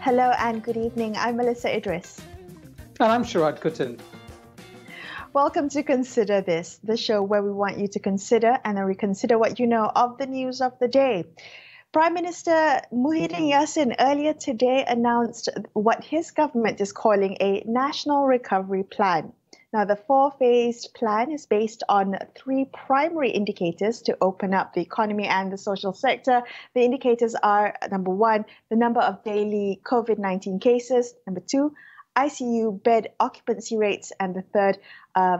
Hello and good evening. I'm Melisa Idris. And I'm Sharaad Kuttan. Welcome to Consider This, the show where we want you to consider and then reconsider what you know of the news of the day. Prime Minister Mohd earlier today announced what his government is calling a National Recovery Plan. Now, the four-phased plan is based on three primary indicators to open up the economy and the social sector. The indicators are, number one, the number of daily COVID-19 cases, number two, ICU bed occupancy rates, and the third,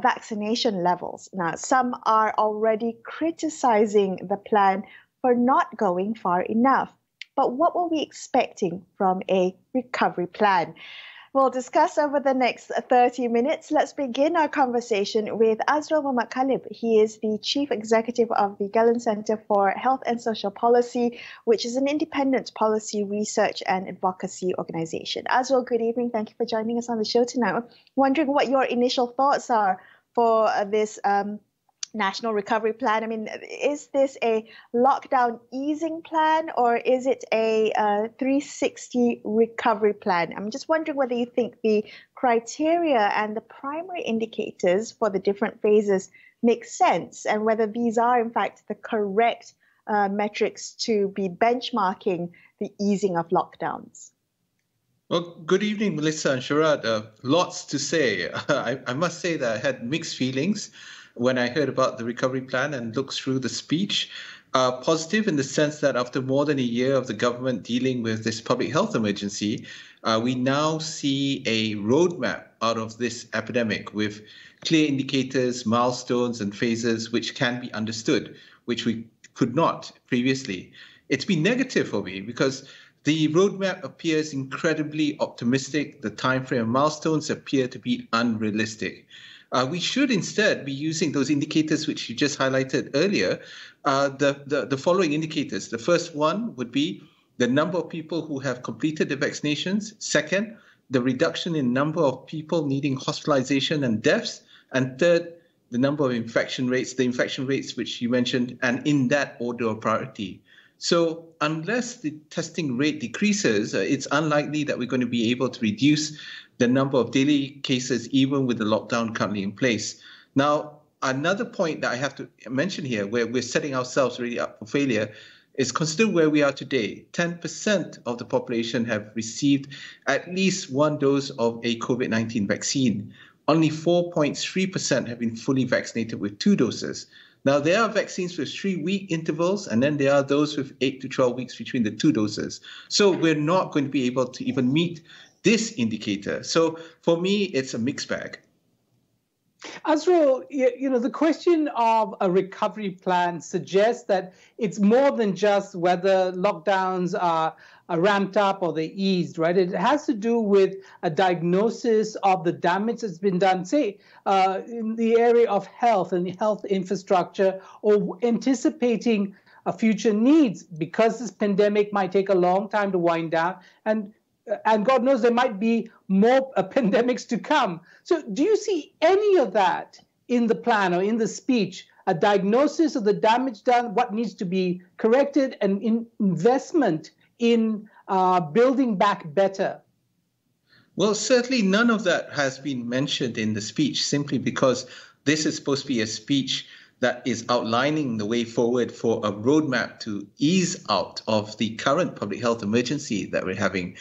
vaccination levels. Now, some are already criticizing the plan for not going far enough. But what were we expecting from a recovery plan? We'll discuss over the next 30 minutes. Let's begin our conversation with Azrul Khalib. He is the Chief Executive of the Galen Centre for Health and Social Policy, which is an independent policy research and advocacy organisation. Azrul, good evening. Thank you for joining us on the show tonight. I'm wondering what your initial thoughts are for this National Recovery Plan. I mean, is this a lockdown easing plan or is it a 360 recovery plan? I'm just wondering whether you think the criteria and the primary indicators for the different phases make sense and whether these are, in fact, the correct metrics to be benchmarking the easing of lockdowns. Well, good evening, Melissa and Sharaad. Lots to say. I must say that I had mixed feelings when I heard about the recovery plan and looked through the speech. Positive in the sense that after more than a year of the government dealing with this public health emergency, we now see a roadmap out of this epidemic with clear indicators, milestones and phases which can be understood, which we could not previously. It's been negative for me because the roadmap appears incredibly optimistic. The timeframe and milestones appear to be unrealistic. We should instead be using those indicators which you just highlighted earlier, the following indicators. The first one would be the number of people who have completed the vaccinations. Second, the reduction in number of people needing hospitalization and deaths. And third, the number of infection rates, the infection rates which you mentioned, and in that order of priority. So unless the testing rate decreases, it's unlikely that we're going to be able to reduce the number of daily cases, even with the lockdown currently in place. Now, another point that I have to mention here, where we're setting ourselves really up for failure, is consider where we are today. 10% of the population have received at least one dose of a COVID-19 vaccine. Only 4.3% have been fully vaccinated with 2 doses. Now, there are vaccines with 3-week intervals, and then there are those with 8 to 12 weeks between the 2 doses. So we're not going to be able to even meet this indicator. So for me, it's a mixed bag. Azrul, the question of a recovery plan suggests that it's more than just whether lockdowns are ramped up or they eased, right? It has to do with a diagnosis of the damage that's been done, say, in the area of health and health infrastructure, or anticipating future needs, because this pandemic might take a long time to wind down, and God knows there might be more pandemics to come. So do you see any of that in the plan or in the speech, a diagnosis of the damage done, what needs to be corrected, and investment in building back better? Well, certainly none of that has been mentioned in the speech, simply because this is supposed to be a speech that is outlining the way forward for a roadmap to ease out of the current public health emergency that we're having.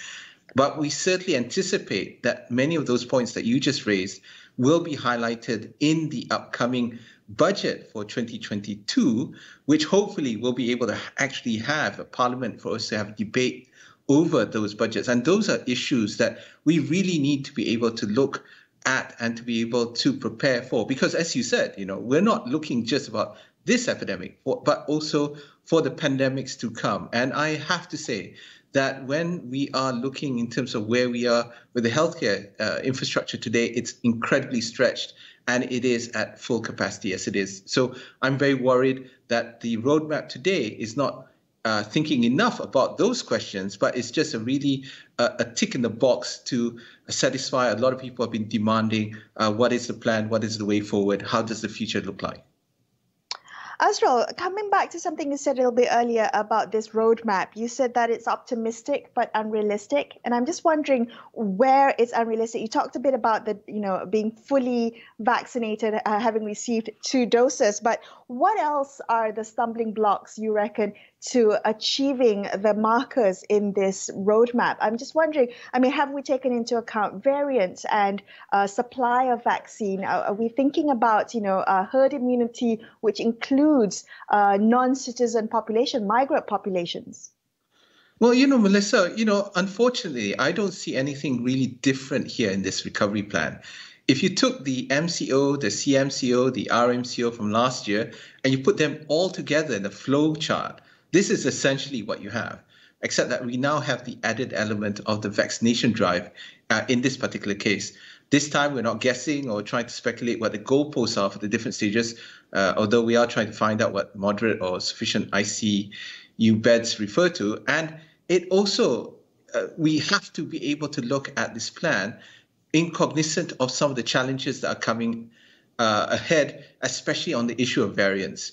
But we certainly anticipate that many of those points that you just raised will be highlighted in the upcoming budget for 2022, which hopefully will be able to actually have a parliament for us to have debate over those budgets. And those are issues that we really need to be able to look at and to be able to prepare for. Because as you said, we're not looking just about this epidemic, but also for the pandemics to come. And I have to say that when we are looking in terms of where we are with the healthcare infrastructure today, it's incredibly stretched, and it is at full capacity as it is. So I'm very worried that the roadmap today is not thinking enough about those questions, but it's just a tick in the box to satisfy a lot of people have been demanding what is the plan, what is the way forward, how does the future look like? Azrul, coming back to something you said a little bit earlier about this roadmap, you said that it's optimistic but unrealistic, and I'm just wondering where it's unrealistic. You talked a bit about the, being fully vaccinated, having received 2 doses, but what else are the stumbling blocks you reckon to achieving the markers in this roadmap? I'm just wondering, have we taken into account variants and supply of vaccine? Are we thinking about, herd immunity, which includes non-citizen population, migrant populations? Well, Melissa, unfortunately, I don't see anything really different here in this recovery plan. If you took the MCO, the CMCO, the RMCO from last year, and you put them all together in a flow chart, this is essentially what you have, except that we now have the added element of the vaccination drive in this particular case. This time, we're not guessing or trying to speculate what the goalposts are for the different stages, although we are trying to find out what moderate or sufficient ICU beds refer to. And it also, we have to be able to look at this plan in cognizant of some of the challenges that are coming ahead, especially on the issue of variants.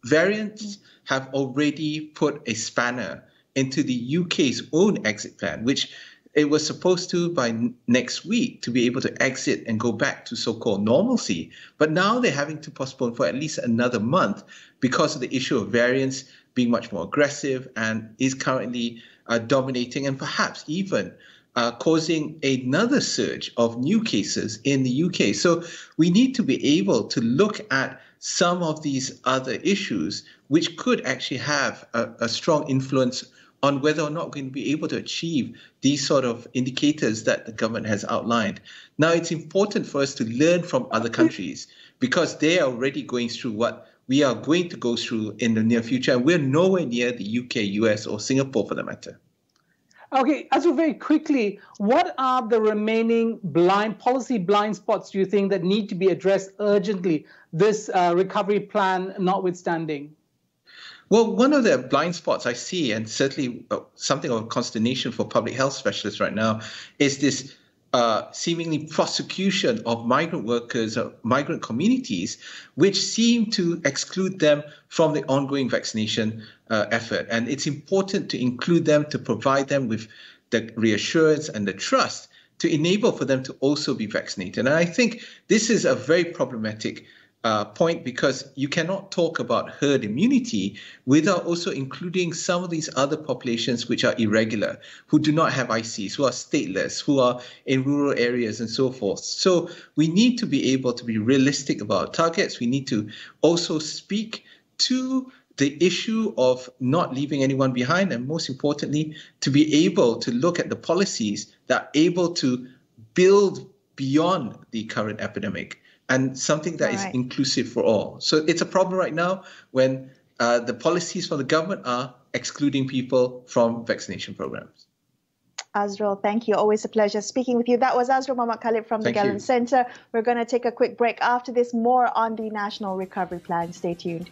Variants have already put a spanner into the UK's own exit plan, which it was supposed to by next week to be able to exit and go back to so-called normalcy. But now they're having to postpone for at least another month because of the issue of variants being much more aggressive and is currently dominating and perhaps even causing another surge of new cases in the UK. So we need to be able to look at some of these other issues which could actually have a strong influence on whether or not we're going to be able to achieve these sort of indicators that the government has outlined. Now, it's important for us to learn from other countries because they are already going through what we are going to go through in the near future, and we're nowhere near the UK, US, or Singapore for that matter. Okay, Azrul, very quickly, what are the remaining policy blind spots, do you think, that need to be addressed urgently, this recovery plan notwithstanding? Well, one of the blind spots I see, and certainly something of a consternation for public health specialists right now, is this seemingly prosecution of migrant workers, migrant communities, which seem to exclude them from the ongoing vaccination effort. And it's important to include them, to provide them with the reassurance and the trust to enable for them to also be vaccinated. And I think this is a very problematic point because you cannot talk about herd immunity without also including some of these other populations which are irregular, who do not have ICs, who are stateless, who are in rural areas and so forth. So we need to be able to be realistic about targets. We need to also speak to the issue of not leaving anyone behind, and most importantly, to be able to look at the policies that are able to build beyond the current epidemic and something that is inclusive for all. So it's a problem right now when the policies from the government are excluding people from vaccination programs. Azrul, thank you. Always a pleasure speaking with you. That was Azrul Mohammed Khalib from the Gallen Centre. We're going to take a quick break. After this, more on the National Recovery Plan. Stay tuned.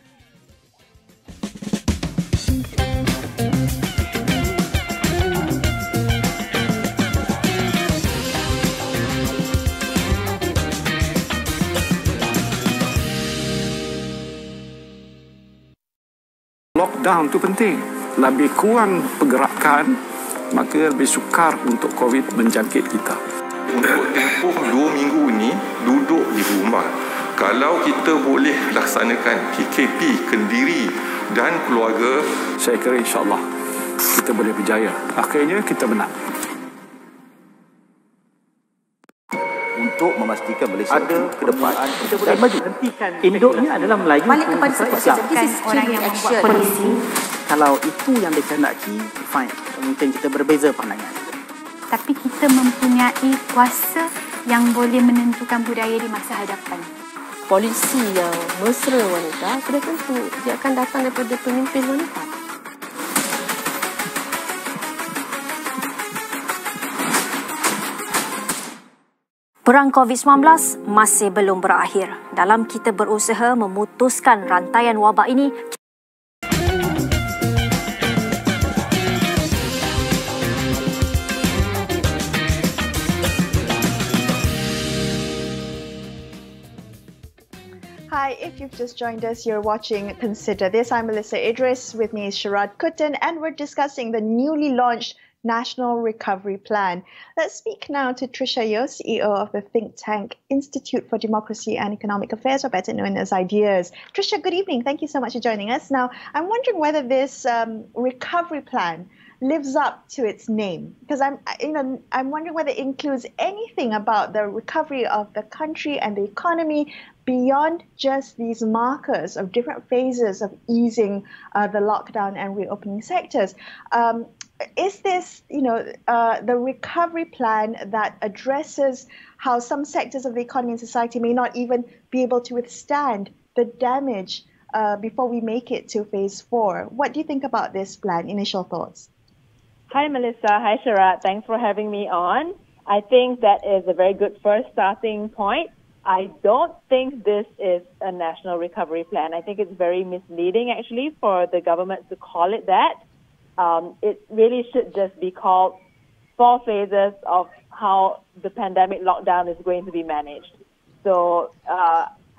Lockdown itu penting. Lebih kurang pergerakan, maka lebih sukar untuk COVID menjangkit kita. Untuk tempoh 2 minggu ni, duduk di rumah. Kalau kita boleh laksanakan PKP, Kendiri dan keluarga, saya kira insyaAllah kita boleh berjaya. Akhirnya kita menang. Untuk memastikan Malaysia ada ke depan dan maju. Induknya adalah Melayu. Balik kepada support system. This is orang yang membuat polisi. Kalau itu yang dikehendaki, fine. Mungkin kita berbeza pandangan. Tapi kita mempunyai kuasa yang boleh menentukan budaya di masa hadapan. Polisi yang mesra wanita, sudah tentu dia akan datang daripada pemimpin wanita. Perang COVID-19 masih belum berakhir. Dalam kita berusaha memutuskan rantaian wabak ini, Hi, If you've just joined us, you're watching Consider This. I'm Melisa Idris. With me is Sharaad Kuttan, and we're discussing the newly launched National Recovery Plan. Let's speak now to Tricia Yeoh, CEO of the think tank Institute for Democracy and Economic Affairs, or better known as IDEAS. Tricia, good evening. Thank you so much for joining us. Now, I'm wondering whether this recovery plan lives up to its name, because I'm wondering whether it includes anything about the recovery of the country and the economy beyond just these markers of different phases of easing the lockdown and reopening sectors. Is this, the recovery plan that addresses how some sectors of the economy and society may not even be able to withstand the damage before we make it to phase 4? What do you think about this plan? Initial thoughts? Hi, Melissa. Hi, Sharaad. Thanks for having me on. I think that is a very good first starting point. I don't think this is a national recovery plan. I think it's very misleading, actually, for the government to call it that. It really should just be called 4 phases of how the pandemic lockdown is going to be managed. So,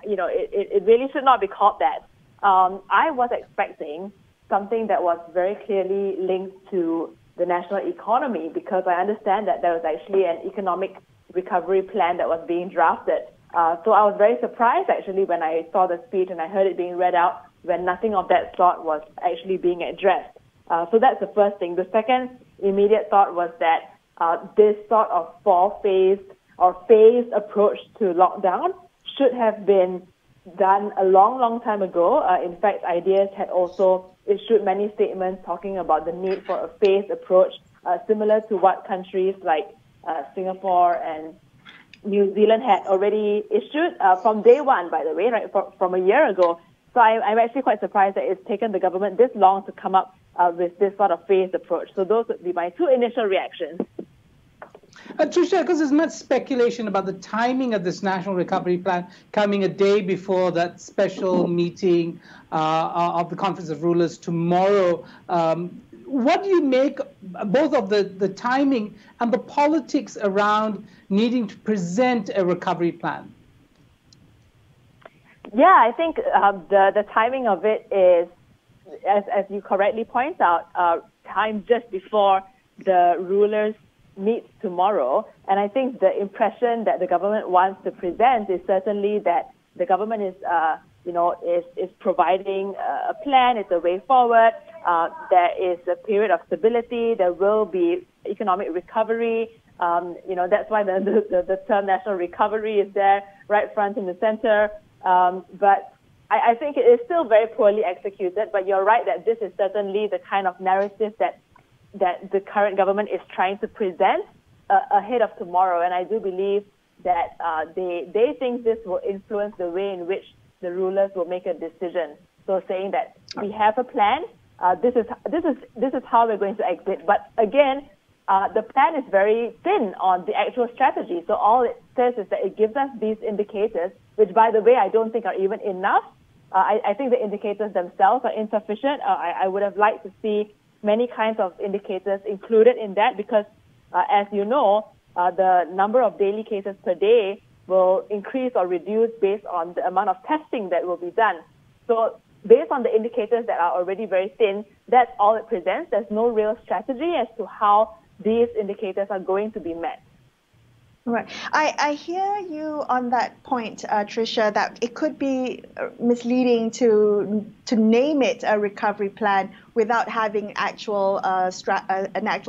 it really should not be called that. I was expecting something that was very clearly linked to the national economy, because I understand that there was actually an economic recovery plan that was being drafted. So I was very surprised, actually, when I saw the speech and I heard it being read out, when nothing of that sort was actually being addressed. So that's the first thing. The second immediate thought was that this sort of 4-phased or phased approach to lockdown should have been done a long, long time ago. In fact, IDEAS had also issued many statements talking about the need for a phased approach, similar to what countries like Singapore and New Zealand had already issued from day one, by the way, right, from a year ago. So I'm actually quite surprised that it's taken the government this long to come up with this sort of phased approach. So those would be my 2 initial reactions. Tricia, because there's much speculation about the timing of this National Recovery Plan coming a day before that special meeting of the Conference of Rulers tomorrow. What do you make both of the timing and the politics around needing to present a recovery plan? Yeah, I think the timing of it is, as you correctly point out, time just before the rulers meet tomorrow. And I think the impression that the government wants to present is certainly that the government is providing a plan, it's a way forward. There is a period of stability. There will be economic recovery. That's why the term national recovery is there right front in the center. But I think it is still very poorly executed. But you're right that this is certainly the kind of narrative that the current government is trying to present ahead of tomorrow. And I do believe that they think this will influence the way in which the rulers will make a decision. So saying that we have a plan, this is how we're going to exit. But again, the plan is very thin on the actual strategy. So all it says is that it gives us these indicators, which, by the way, I don't think are even enough. I think the indicators themselves are insufficient. I would have liked to see many kinds of indicators included in that, because, as you know, the number of daily cases per day will increase or reduce based on the amount of testing that will be done. So based on the indicators that are already very thin, that's all it presents. There's no real strategy as to how these indicators are going to be met. Right. I hear you on that point, Tricia, that it could be misleading to name it a recovery plan without having an actual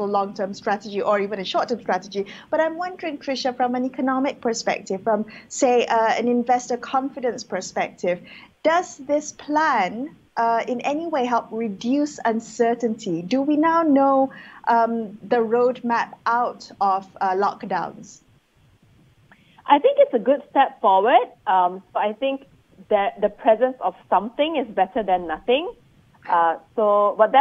long-term strategy or even a short-term strategy. But I'm wondering, Tricia, from an economic perspective, from, say, an investor confidence perspective, does this plan in any way help reduce uncertainty? Do we now know the roadmap out of lockdowns? I think it's a good step forward. So I think that the presence of something is better than nothing. But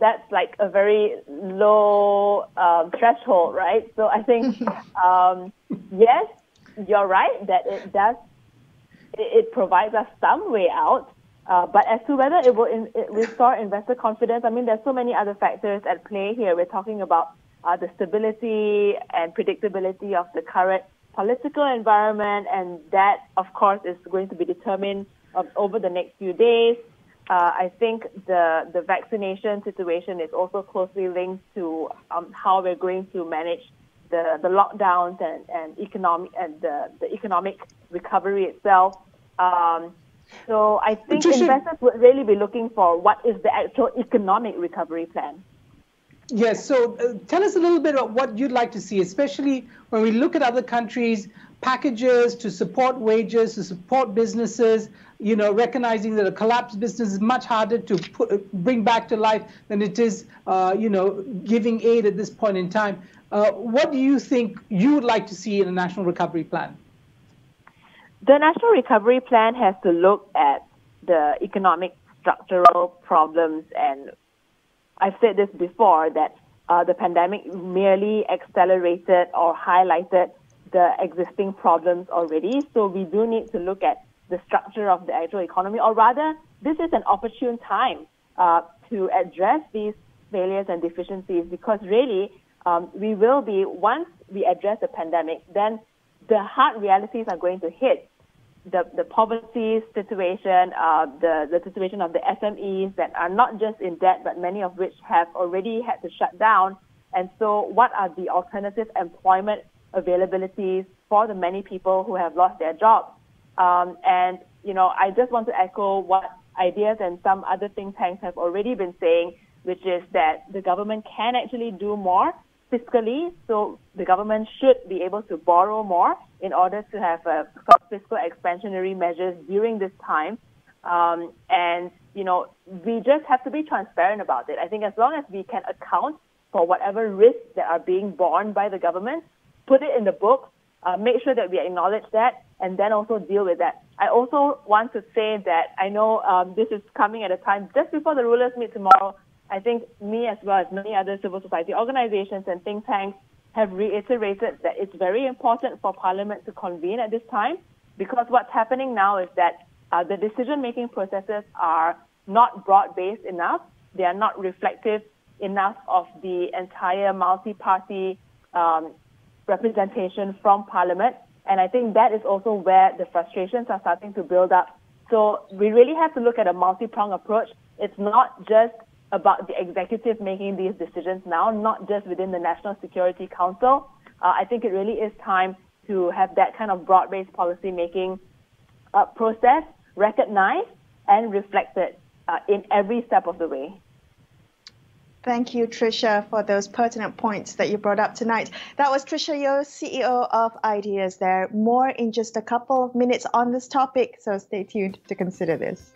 that's like a very low threshold, right? So I think, yes, you're right that it provides us some way out. But as to whether it will restore investor confidence, I mean, there's so many other factors at play here. We're talking about the stability and predictability of the current political environment, and that, of course, is going to be determined over the next few days. I think the vaccination situation is also closely linked to how we're going to manage the lockdowns and the economic recovery itself. So I think investors would really be looking for what is the actual economic recovery plan. Yes, so tell us a little bit about what you'd like to see, especially when we look at other countries, packages to support wages, to support businesses, you know, recognizing that a collapsed business is much harder to bring back to life than it is, you know, giving aid at this point in time. What do you think you would like to see in a national recovery plan? The National Recovery Plan has to look at the economic structural problems, and I've said this before, that the pandemic merely accelerated or highlighted the existing problems already. So we do need to look at the structure of the actual economy, or rather, this is an opportune time to address these failures and deficiencies, because really, we will be, once we address the pandemic, then the hard realities are going to hit. The poverty situation, the situation of the SMEs that are not just in debt, but many of which have already had to shut down. And so what are the alternative employment availabilities for the many people who have lost their jobs? And, you know, I just want to echo what Ideas and some other think tanks have already been saying, which is that the government can actually do more fiscally, so the government should be able to borrow more in order to have fiscal expansionary measures during this time. And, you know, we just have to be transparent about it. I think as long as we can account for whatever risks that are being borne by the government, put it in the book, make sure that we acknowledge that, and then also deal with that. I also want to say that I know this is coming at a time just before the rulers meet tomorrow. I think me, as well as many other civil society organizations and think tanks, have reiterated that it's very important for Parliament to convene at this time, because what's happening now is that the decision-making processes are not broad-based enough. They are not reflective enough of the entire multi-party representation from Parliament. And I think that is also where the frustrations are starting to build up. So we really have to look at a multi-pronged approach. It's not just about the executive making these decisions now, not just within the National Security Council. I think it really is time to have that kind of broad-based policy-making process recognized and reflected in every step of the way. Thank you, Tricia, for those pertinent points that you brought up tonight. That was Tricia Yeoh, CEO of Ideas there. More in just a couple of minutes on this topic, so stay tuned to consider this.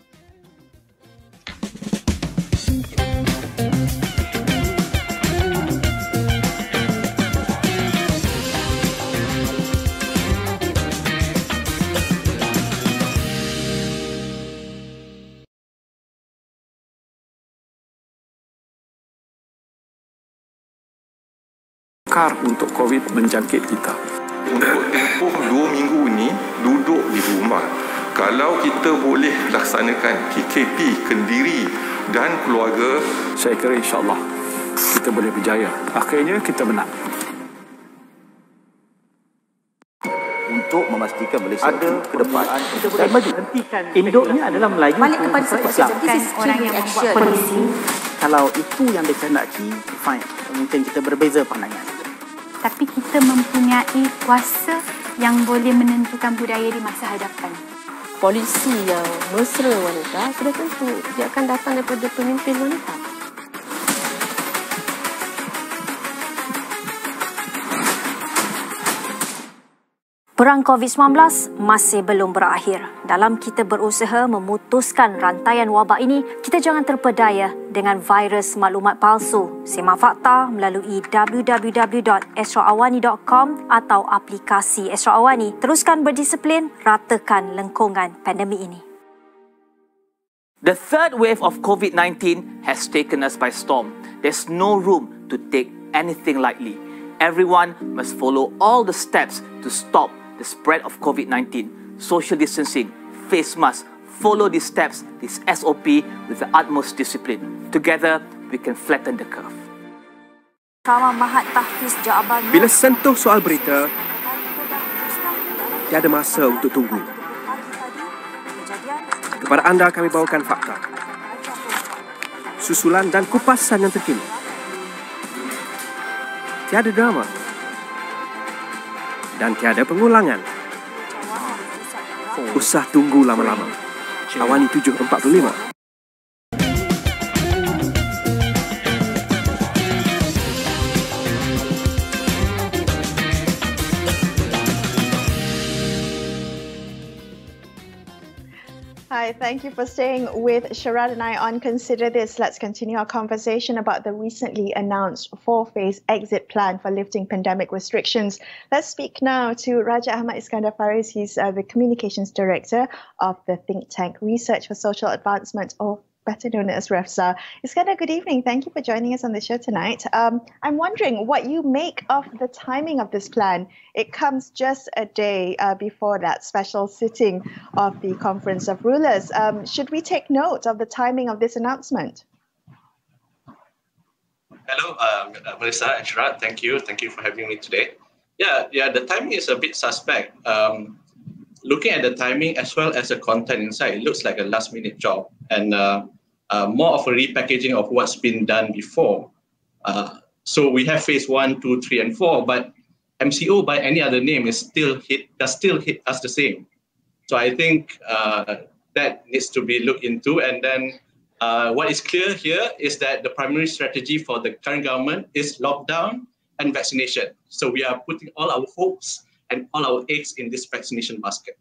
Untuk COVID menjangkit kita. Untuk tempoh 2 minggu ini duduk di rumah. Kalau kita boleh laksanakan KKP Kendiri dan keluarga, saya kira insya-Allah kita boleh berjaya. Akhirnya kita menang. Untuk memastikan Malaysia ada ke depan dan maju. Induknya adalah Melayu. Balik kepada sebuah orang yang membuat polisi. Kalau itu yang dikehendaki, fine. Mungkin kita berbeza pandangan. Tapi kita mempunyai kuasa yang boleh menentukan budaya di masa hadapan. Polisi yang mesra wanita sudah tentu dia akan datang daripada pemimpin wanita. Perang COVID-19 masih belum berakhir. Dalam kita berusaha memutuskan rantaian wabak ini, kita jangan terpedaya dengan virus maklumat palsu. Simak fakta melalui www.astroawani.com atau aplikasi Astro Awani. Teruskan berdisiplin, ratakan lengkungan pandemik ini. The third wave of COVID-19 has taken us by storm. There's no room to take anything lightly. Everyone must follow all the steps to stop the spread of COVID-19. Social distancing, face mask, follow these steps, this SOP with the utmost discipline. Together, we can flatten the curve. Bila sentuh soal berita, tiada masa untuk tunggu. Kepada anda kami bawakan fakta, susulan dan kupasan yang terkini. Tiada drama dan tiada pengulangan. Usah tunggu lama-lama. AWANI 745. Hi, thank you for staying with Sharaad and I on Consider This. Let's continue our conversation about the recently announced 4-phase exit plan for lifting pandemic restrictions. Let's speak now to Raja Ahmad Iskandar Fareez. He's the Communications Director of the think tank Research for Social Advancement, or better known as REFSA. Iskandar, good evening. Thank you for joining us on the show tonight. I'm wondering what you make of the timing of this plan. It comes just a day before that special sitting of the Conference of Rulers. Should we take note of the timing of this announcement? Hello, Melisa and Sharaad. Thank you. Thank you for having me today. Yeah, the timing is a bit suspect. Looking at the timing as well as the content inside, it looks like a last-minute job and more of a repackaging of what's been done before. So we have phase 1, 2, 3, and 4, but MCO by any other name does still hit us the same. So I think that needs to be looked into. And then what is clear here is that the primary strategy for the current government is lockdown and vaccination. So we are putting all our hopes and all our eggs in this vaccination basket.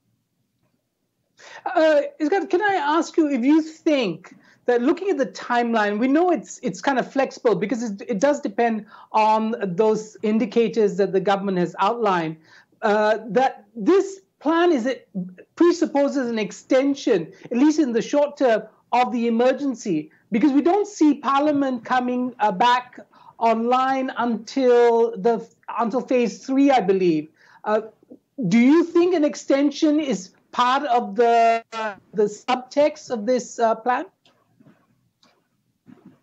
Iskandar, can I ask you if you think that looking at the timeline, we know it's kind of flexible because it does depend on those indicators that the government has outlined, that this plan presupposes an extension, at least in the short term, of the emergency, because we don't see Parliament coming back online until phase 3, I believe. Do you think an extension is part of the subtext of this plan?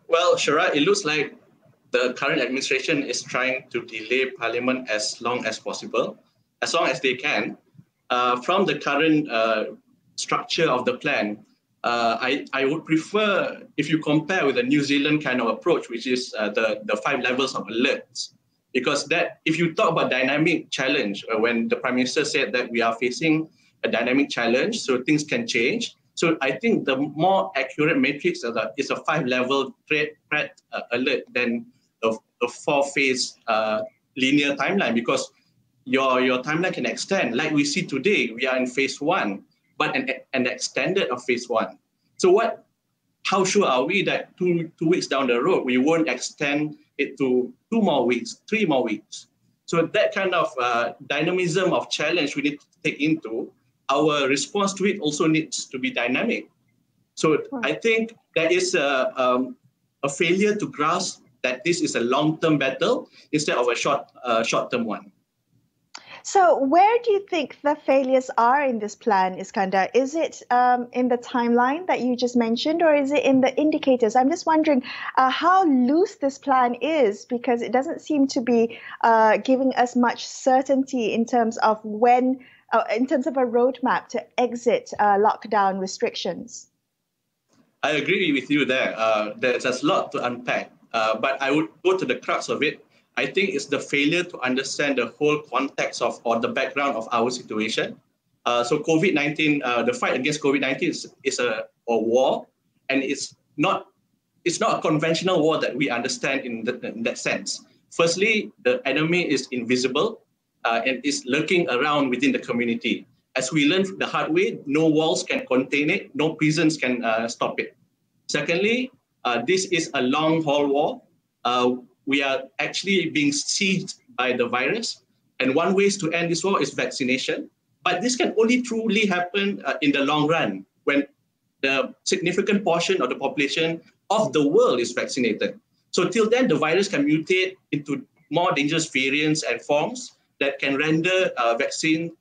Well, Sharaad, it looks like the current administration is trying to delay Parliament as long as possible, as long as they can. From the current structure of the plan, I would prefer, if you compare with the New Zealand kind of approach, which is the 5 levels of alerts, because that, if you talk about dynamic challenge, when the Prime Minister said that we are facing a dynamic challenge, so things can change. So I think the more accurate matrix is a 5-level threat alert than a 4-phase linear timeline, because your timeline can extend. Like we see today, we are in phase 1, but an extended of phase 1. So how sure are we that 2 weeks down the road, we won't extend it to 2 more weeks, 3 more weeks? So that kind of dynamism of challenge we need to take into. Our response to it also needs to be dynamic. So I think there is a failure to grasp that this is a long-term battle instead of a short-term one. So where do you think the failures are in this plan, Iskandar? Is it in the timeline that you just mentioned, or is it in the indicators? I'm just wondering how loose this plan is, because it doesn't seem to be giving us much certainty in terms of when, in terms of a roadmap to exit lockdown restrictions. I agree with you there. There's a lot to unpack, but I would go to the crux of it. I think it's the failure to understand the whole context or the background of our situation. So COVID-19, the fight against COVID-19 is a war, and it's not a conventional war that we understand in that sense. Firstly, the enemy is invisible and is lurking around within the community. As we learned the hard way, no walls can contain it, no prisons can stop it. Secondly, this is a long-haul war. We are actually being sieged by the virus. And one way to end this war is vaccination. But this can only truly happen in the long run, when the significant portion of the population of the world is vaccinated. So till then, the virus can mutate into more dangerous variants and forms that can render vaccine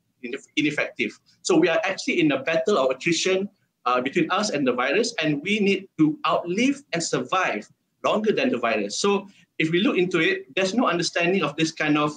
ineffective. So we are actually in a battle of attrition between us and the virus, and we need to outlive and survive longer than the virus. So if we look into it, there's no understanding of this kind of,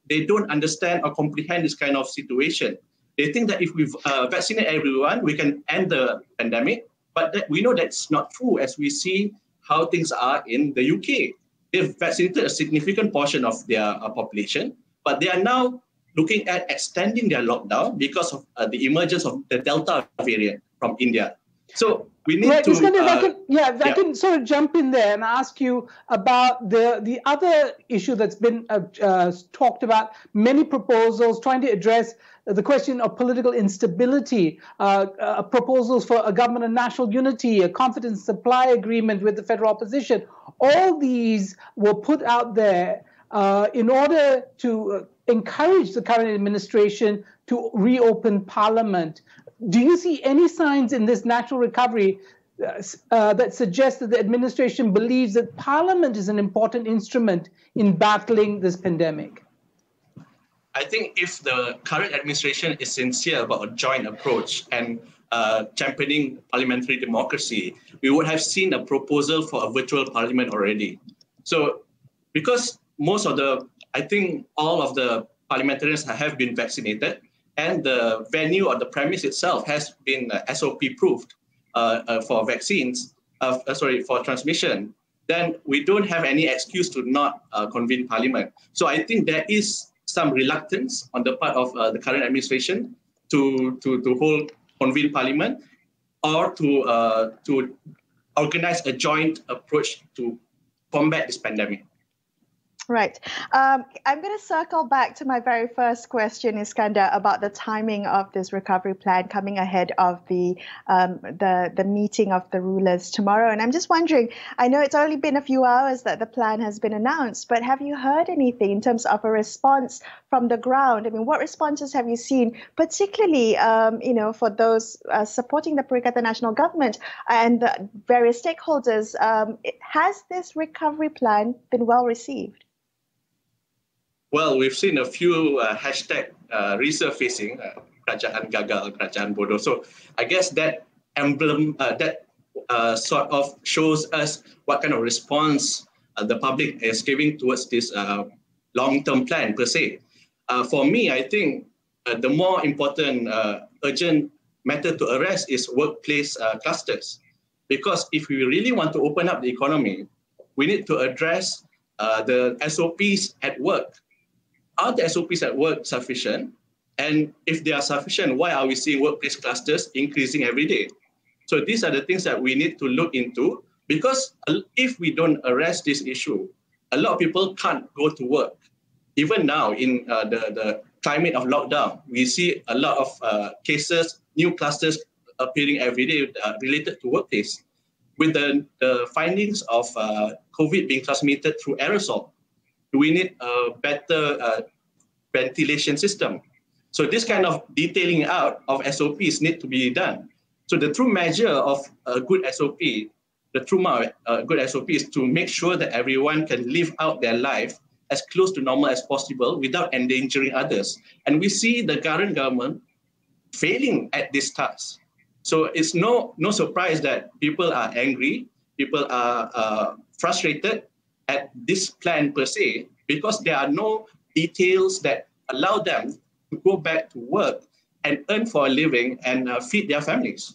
they don't understand or comprehend this kind of situation. They think that if we vaccinate everyone, we can end the pandemic. But we know that's not true, as we see how things are in the UK. They've vaccinated a significant portion of their population, but they are now looking at extending their lockdown because of the emergence of the Delta variant from India. So we need to... Iskandar, I can sort of jump in there and ask you about the other issue that's been talked about, many proposals trying to address the question of political instability, proposals for a government of national unity, a confidence supply agreement with the federal opposition. All these were put out there in order to encourage the current administration to reopen Parliament. Do you see any signs in this natural recovery that suggest that the administration believes that Parliament is an important instrument in battling this pandemic? I think if the current administration is sincere about a joint approach and championing parliamentary democracy, we would have seen a proposal for a virtual parliament already. So because I think all of the parliamentarians have been vaccinated, and the venue or the premise itself has been SOP proofed for vaccines, for transmission, then we don't have any excuse to not convene parliament. So I think there is some reluctance on the part of the current administration to convene parliament or to organize a joint approach to combat this pandemic. Right. I'm going to circle back to my very first question, Iskandar, about the timing of this recovery plan coming ahead of the meeting of the rulers tomorrow. And I'm just wondering, I know it's only been a few hours that the plan has been announced, but have you heard anything in terms of a response from the ground? I mean, what responses have you seen, particularly, for those supporting the Perikatan Nasional Government and the various stakeholders? Has this recovery plan been well received? Well, we've seen a few hashtag resurfacing, kerajaan gagal, kerajaan bodoh. So I guess that emblem, sort of shows us what kind of response the public is giving towards this long-term plan per se. For me, I think the more important urgent matter to address is workplace clusters. Because if we really want to open up the economy, we need to address the SOPs at work. Are the SOPs at work sufficient? And if they are sufficient, why are we seeing workplace clusters increasing every day? So these are the things that we need to look into, because if we don't address this issue, a lot of people can't go to work. Even now in the climate of lockdown, we see a lot of cases, new clusters appearing every day related to workplace. With the findings of COVID being transmitted through aerosol, we need a better ventilation system. So this kind of detailing out of SOPs need to be done. So the true measure of a good SOP, the true good SOP is to make sure that everyone can live out their life as close to normal as possible without endangering others. And we see the current government failing at this task. So it's no surprise that people are angry, people are frustrated at this plan per se, because there are no details that allow them to go back to work and earn for a living and feed their families.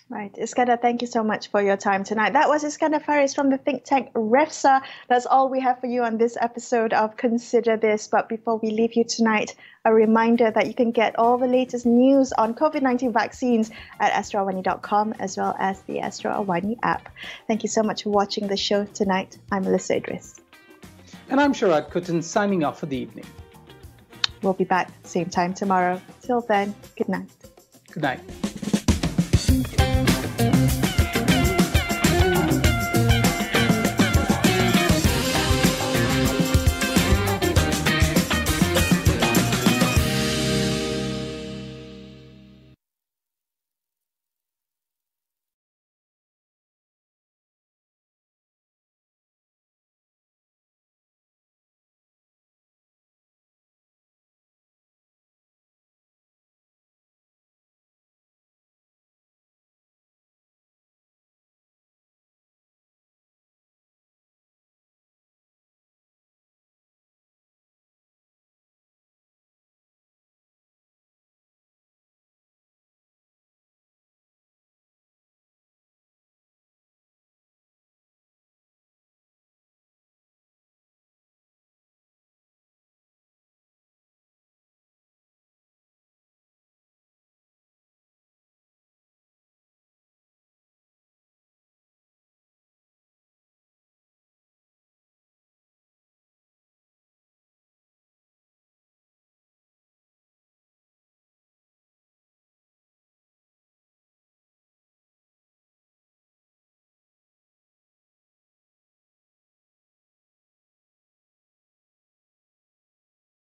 Right. Iskandar, thank you so much for your time tonight. That was Iskandar Fareez from the think tank REFSA. That's all we have for you on this episode of Consider This. But before we leave you tonight, a reminder that you can get all the latest news on COVID-19 vaccines at astroawani.com, as well as the Astro Awani app. Thank you so much for watching the show tonight. I'm Melisa Idris. And I'm Sharaad Kuttan, signing off for the evening. We'll be back same time tomorrow. Till then, good night. Good night.